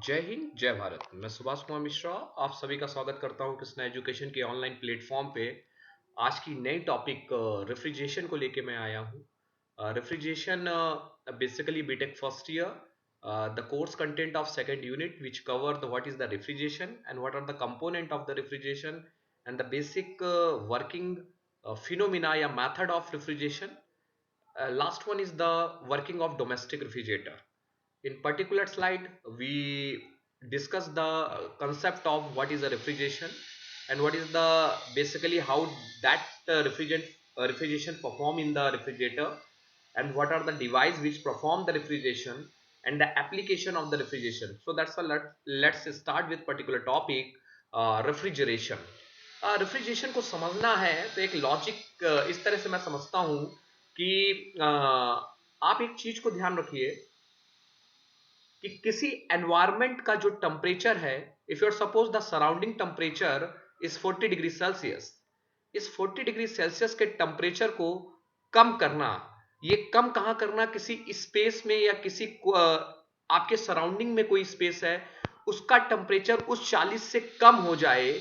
जय हिंद जय भारत। मैं सुभाष कुमार मिश्रा आप सभी का स्वागत करता हूं कृष्णा एजुकेशन के ऑनलाइन प्लेटफॉर्म पे। आज की नई टॉपिक रेफ्रिजरेशन को लेके मैं आया हूं। Refrigeration basically BTech first year the course content of second unit which cover the what is the refrigeration and what are the component of the refrigeration and the basic working phenomena या method of refrigeration. Last one is the working of domestic refrigerator. In particular slide, we discuss the concept of what is a refrigeration and what is the basically how that refrigeration perform in the refrigerator, and what are the device which perform the refrigeration and the application of the refrigeration. So that's a let's start with particular topic, refrigeration. Refrigeration को समझना है तो एक logic इस तरह से मैं समझता हूं कि आप एक चीज को ध्यान रखिए कि किसी एनवायरमेंट का जो टेम्परेचर है, if your suppose the surrounding temperature is 40 degree Celsius, इस 40 डिग्री सेल्सियस के टेम्परेचर को कम करना, ये कम कहां करना, किसी स्पेस में या किसी आपके सराउंडिंग में कोई स्पेस है उसका टेम्परेचर उस 40 से कम हो जाए,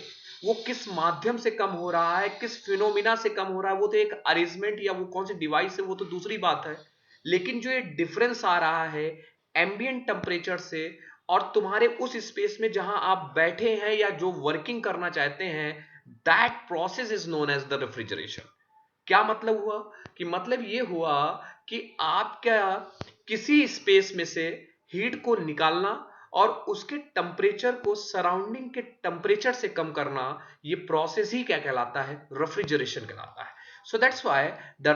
वो किस माध्यम से कम हो रहा है, किस फिनोमिना से कम हो रहा है, वो तो एक अरेंजमेंट या वो कौन सी डिवाइस है वो तो दूसरी बात है। लेकिन जो ये डिफरेंस आ रहा है एम्बिएंट टेम्परेचर से और तुम्हारे उस स्पेस में जहां आप बैठे हैं या जो वर्किंग करना चाहते हैं, that process is known as the refrigeration. क्या मतलब हुआ कि मतलब ये हुआ कि आप क्या किसी स्पेस में से हीट को निकालना और उसके टेम्परेचर को सराउंडिंग के टेम्परेचर से कम करना, ये प्रोसेस ही क्या कहलाता है, रेफ्रिजरेशन कहलाता है। So that's why the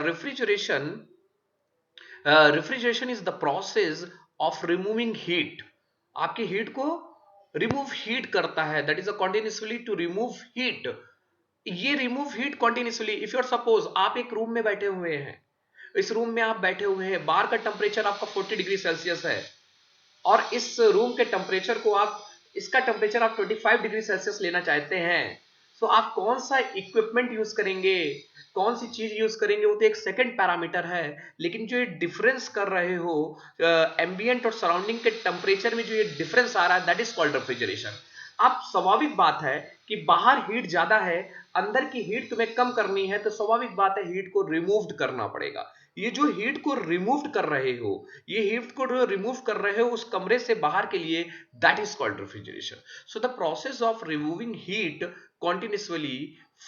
refrigeration is the process of removing heat. आपकी हीट को रिमूव हीट करता है, that is a continuously to remove heat. ये remove heat continuously, if your suppose आप एक रूम में बैठे हुए हैं, इस रूम में आप बैठे हुए हैं, बाहर का टेम्परेचर आपका 40 डिग्री सेल्सियस है और इस रूम के टेम्परेचर को आप, इसका टेम्परेचर आप 25 डिग्री सेल्सियस लेना चाहते हैं, तो आप कौन सा इक्विपमेंट यूज करेंगे, कौन सी चीज यूज करेंगे, वो तो एक सेकंड पैरामीटर है। लेकिन जो ये डिफरेंस कर रहे हो एम्बिएंट और सराउंडिंग के टेम्परेचर में, जो ये डिफरेंस आ रहा है, दैट इज कॉल्ड रेफ्रिजरेशन। अब स्वाभाविक बात है कि बाहर हीट ज्यादा है, अंदर की हीट तुम्हें कम करनी है, तो स्वाभाविक बात है हीट को रिमूव करना पड़ेगा। ये जो हीट को रिमूव कर रहे हो, ये हीट को जो रिमूव कर रहे हो उस कमरे से बाहर के लिए, that is called refrigeration. So the process of removing heat continuously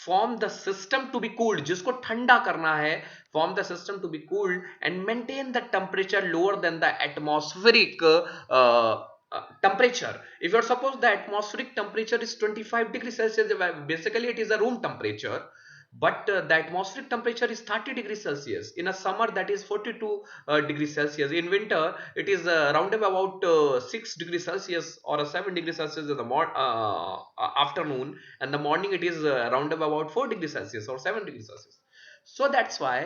from the system to be cooled, जिसको ठंडा करना है, from the system to be cooled and maintain the temperature lower than the atmospheric temperature. If you're suppose the atmospheric temperature is 25 degrees Celsius, basically it is a room temperature, but the atmospheric temperature is 30 degrees Celsius. In a summer that is 42 degrees Celsius. In winter it is round about 6 degrees Celsius or 7 degrees Celsius in the afternoon, and the morning it is round about 4 degrees Celsius or 7 degrees Celsius. So that's why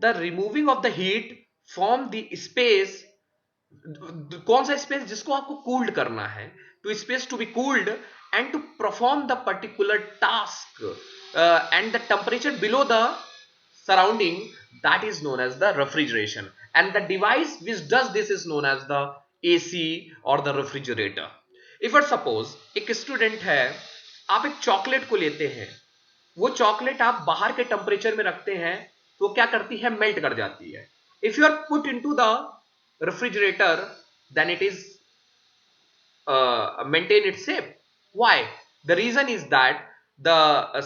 the removing of the heat from the space, कौन सा space जिसको आपको cooled करना है, to space to be cooled and to perform the particular task and the temperature below the surrounding, that is known as the refrigeration, and the device which does this is known as the AC or the refrigerator. If suppose एक student है, आप एक chocolate को लेते हैं, वो chocolate आप बाहर के टेम्परेचर में रखते हैं तो क्या करती है, मेल्ट कर जाती है। If you are put into the refrigerator, then it is maintain its shape. Why? The reason is that the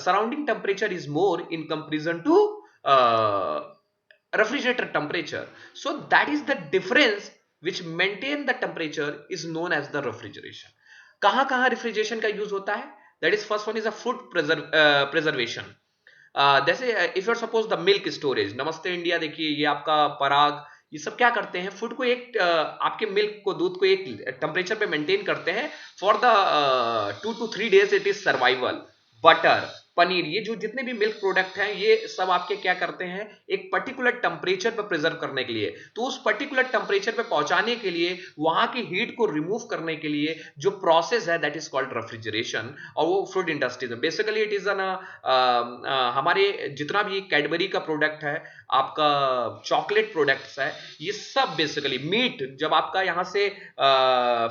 surrounding temperature is more in comparison to refrigerator temperature, so that is the difference which maintain the temperature is known as the refrigeration. कहां कहां refrigeration का use होता है, that is first one is a food preservation. जैसे if your suppose the milk storage, नमस्ते India देखिए, ये आपका पराग, ये सब क्या करते हैं, फूड को एक आपके मिल्क को, दूध को एक टेम्परेचर पे मेंटेन करते हैं for the 2 to 3 days it is survival. Butter, paneer, ये जो जितने भी मिल्क प्रोडक्ट हैं, ये सब आपके क्या करते हैं, एक पर्टिकुलर टेम्परेचर पर प्रिजर्व करने के लिए, तो उस पर्टिकुलर टेम्परेचर पे पहुंचाने के लिए, वहां की हीट को रिमूव करने के लिए जो प्रोसेस है, दैट इज कॉल्ड रेफ्रिजरेशन। और वो फूड इंडस्ट्रीज में बेसिकली इट इज एन हमारे जितना भी कैडबरी का प्रोडक्ट है, आपका चॉकलेट प्रोडक्ट्स है, ये सब बेसिकली मीट, जब आपका यहाँ से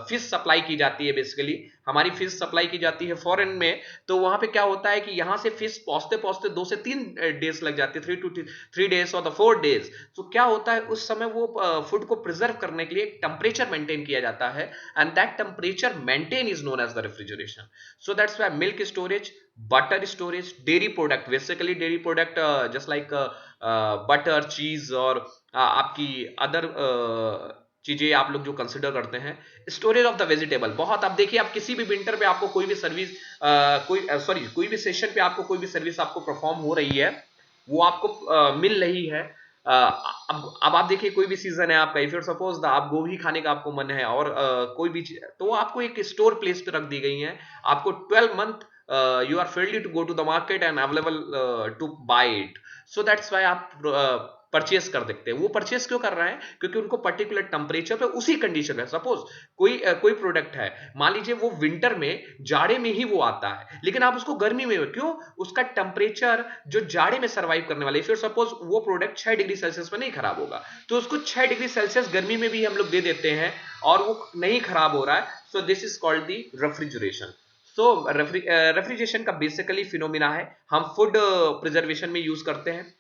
फिश सप्लाई की जाती है, बेसिकली हमारी फिश सप्लाई की जाती है फॉरेन में, तो वहां पे क्या होता है कि यहाँ से फिश पहुंचते पहुंचते 2 से 3 डेज लग जाती है, 3 to 3 days और 4 days। तो क्या होता है उस समय वो फूड को प्रिजर्व करने के लिए एक टेम्परेचर मेंटेन किया जाता है, and that temperature maintain is known as the refrigeration. So that's why milk storage, butter storage, dairy product, basically dairy product just like butter, cheese और आपकी अदर चीजें आप लोग जो कंसिडर करते हैं। स्टोरेज ऑफ द वेजिटेबल, बहुत आप देखिए, आप किसी भी विंटर पे आपको कोई भी सर्विस कोई भी सेशन पे आपको कोई भी सर्विस आपको परफॉर्म हो रही है, वो आपको मिल रही है। अब आप देखिए, कोई भी सीजन है आपका, इफ यू सपोज आप गोभी खाने का आपको मन है और कोई भी चीज, तो आपको एक स्टोर प्लेस पे रख दी गई है, आपको 12 month you are free to go to the market and available to buy it। so that's why आप परचेस कर देखते हैं। वो परचेस क्यों कर रहे हैं? क्योंकि उनको पर्टिकुलर टेम्परेचर पे उसी कंडीशन में, सपोज कोई प्रोडक्ट है, मान लीजिए वो विंटर में जाड़े में ही वो आता है, लेकिन आप उसको गर्मी में, क्यों? उसका टेम्परेचर जो जाड़े में सर्वाइव करने वाला है, फिर सपोज वो प्रोडक्ट 6 डिग्री सेल्सियस में नहीं खराब होगा, तो उसको 6 डिग्री सेल्सियस गर्मी में भी हम लोग दे देते हैं और वो नहीं खराब हो रहा है। So this is called the refrigeration. So refrigeration का बेसिकली फिनोमिना है, हम फूड प्रिजर्वेशन में यूज करते हैं।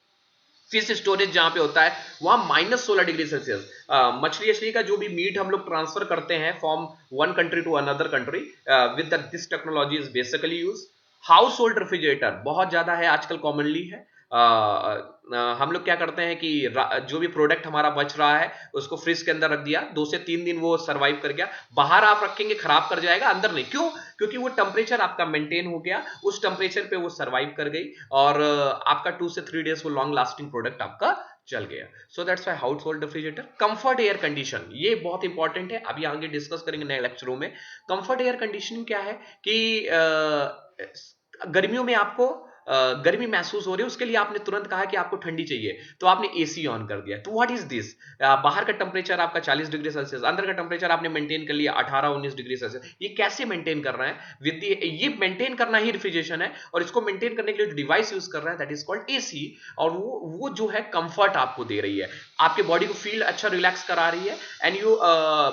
फिश स्टोरेज जहां पे होता है वहां -16 डिग्री सेल्सियस, मछली का जो भी मीट हम लोग ट्रांसफर करते हैं from one country to another country, with this technology is basically use. Household refrigerator बहुत ज्यादा है आजकल, कॉमनली है। हम लोग क्या करते हैं कि जो भी प्रोडक्ट हमारा बच रहा है उसको फ्रिज के अंदर रख दिया, 2 से 3 दिन वो सरवाइव कर गया, बाहर आप रखेंगे खराब कर जाएगा, अंदर नहीं। क्यों? क्योंकि वो टेम्परेचर आपका मेंटेन हो गया, उस टेम्परेचर पे वो सरवाइव कर गई और आपका 2 से 3 डेज वो लॉन्ग लास्टिंग प्रोडक्ट आपका चल गया। सो that's why house hold refrigerator. Comfort air condition, ये बहुत इंपॉर्टेंट है, अभी आगे डिस्कस करेंगे नए लेक्चरों में। कंफर्ट एयर कंडीशनिंग क्या है कि गर्मियों में आपको गर्मी महसूस हो रही है, उसके लिए आपने तुरंत कहा कि आपको ठंडी चाहिए, तो आपने एसी ऑन कर दिया। तो व्हाट इज दिस? बाहर का टेम्परेचर आपका 40 डिग्री सेल्सियस, अंदर का टेम्परेचर आपने मेंटेन कर लिया 18-19 डिग्री सेल्सियस। ये कैसे मेंटेन कर रहे हैं? ये मेंटेन करना ही रेफ्रिजरेशन है, और इसको मेंटेन करने के लिए जो डिवाइस यूज कर रहे हैं दैट इज कॉल्ड एसी, और वो जो है कंफर्ट आपको दे रही है, आपके बॉडी को फील अच्छा रिलैक्स करा रही है, एंड यू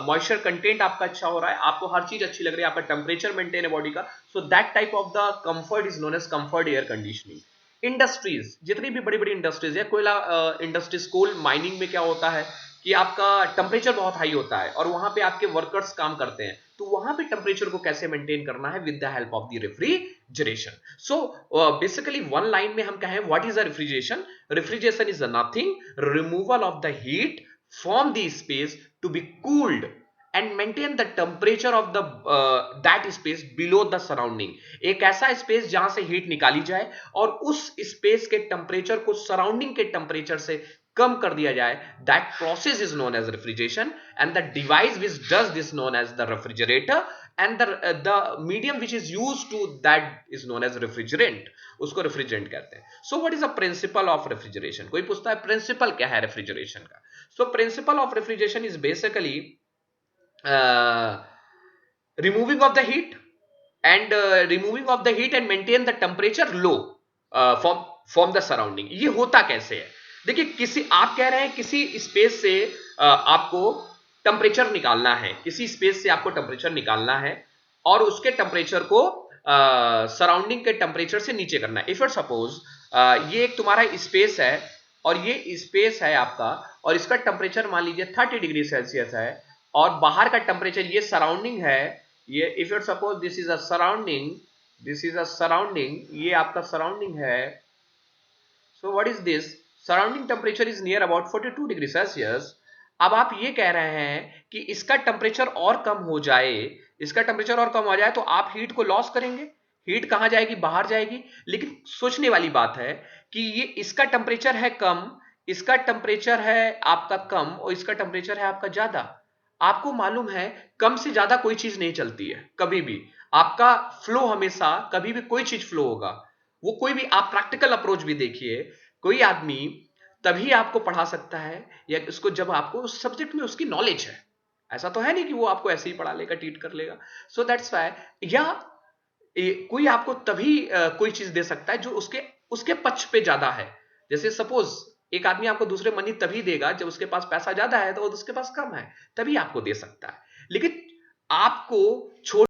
मॉइस्चर कंटेंट आपका अच्छा हो रहा है, आपको हर चीज अच्छी लग रही है, आपका टेम्परेचर मेंटेन है बॉडी का। So that type of the comfort is known as comfort air conditioning. Industries, जितनी भी बड़ी बड़ी इंडस्ट्रीज है, कोयला इंडस्ट्रीज, कोल माइनिंग में क्या होता है कि आपका टेम्परेचर बहुत हाई होता है और वहां पे आपके वर्कर्स काम करते हैं, तो वहां पे टेम्परेचर को कैसे मेंटेन करना है? With the help of the refrigeration. So basically one line में हम कहें what is the refrigeration? Refrigeration is nothing, removal of the heat from the space to be cooled and maintain the temperature of the that space below the surrounding। एक ऐसा space जहां से heat निकाली जाए और उस स्पेस के temperature को सराउंडिंग के टेम्परेचर से कम कर दिया जाए, that process is known as refrigeration, and the device which does this known as the refrigerator, and the medium which is use to that is known as refrigerant, उसको refrigerant कहते हैं। So what is the principle of refrigeration? कोई पूछता है principle क्या है refrigeration का? So principle of refrigeration is basically removing of the heat and maintain the temperature low from the surrounding। ये होता कैसे है? देखिए, किसी आप कह रहे हैं किसी स्पेस से आपको टेम्परेचर निकालना है, किसी स्पेस से आपको टेम्परेचर निकालना है और उसके टेम्परेचर को सराउंडिंग के टेम्परेचर से नीचे करना है। इफ यू सपोज ये एक तुम्हारा स्पेस है और ये स्पेस है आपका, और इसका टेम्परेचर मान लीजिए 30 डिग्री सेल्सियस है, और बाहर का टेम्परेचर, ये सराउंडिंग है, ये if you suppose this is a surrounding, ये आपका सराउंडिंग है। सो what is this? Surrounding temperature is near about 42 degree Celsius. अब आप ये कह रहे हैं कि इसका टेम्परेचर और कम हो जाए, इसका टेम्परेचर और कम हो जाए तो आप हीट को लॉस करेंगे, हीट कहां जाएगी? बाहर जाएगी। लेकिन सोचने वाली बात है कि ये इसका टेम्परेचर है कम, इसका टेम्परेचर है आपका कम, और इसका टेम्परेचर है आपका ज्यादा। आपको मालूम है कम से ज्यादा कोई चीज नहीं चलती है कभी भी, आपका फ्लो हमेशा, कभी भी कोई चीज फ्लो होगा, वो कोई भी, आप प्रैक्टिकल अप्रोच भी देखिए, कोई आदमी तभी आपको पढ़ा सकता है या उसको जब आपको उस सब्जेक्ट में उसकी नॉलेज है। ऐसा तो है नहीं कि वो आपको ऐसे ही पढ़ा लेगा, टीट कर लेगा। सो दैट्स व्हाई, या कोई आपको तभी कोई चीज दे सकता है जो उसके उसके पक्ष पे ज्यादा है। जैसे सपोज एक आदमी आपको दूसरे मनी तभी देगा जब उसके पास पैसा ज्यादा है, तो उसके पास कम है तभी आपको दे सकता है। लेकिन आपको छोड़